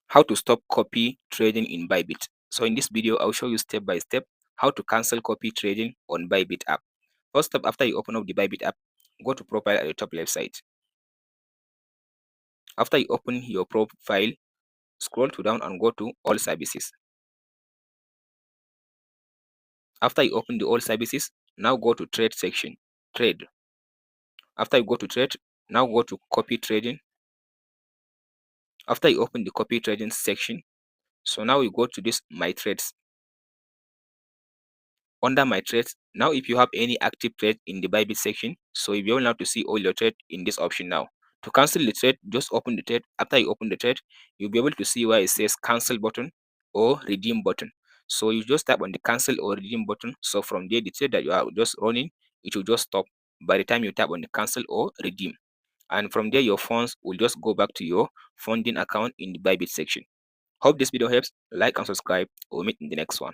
How to stop copy trading in Bybit. So in this video, I'll show you step by step how to cancel copy trading on Bybit app. First step, after you open up the Bybit app, go to profile at the top left side. After you open your profile, scroll to down and go to all services. After you open the all services, now go to trade section, trade. After you go to trade, now go to copy trading. After you open the copy trading section, so now you go to this my trades. Under my trades, now if you have any active trade in the Bybit section, so you'll be able now to see all your trade in this option now. To cancel the trade, just open the trade. After you open the trade, you'll be able to see where it says cancel button or redeem button. So you just tap on the cancel or redeem button. So from there, the trade that you are just running, it will just stop by the time you tap on the cancel or redeem. And from there, your funds will just go back to your funding account in the Bybit section. Hope this video helps. Like and subscribe. We'll meet in the next one.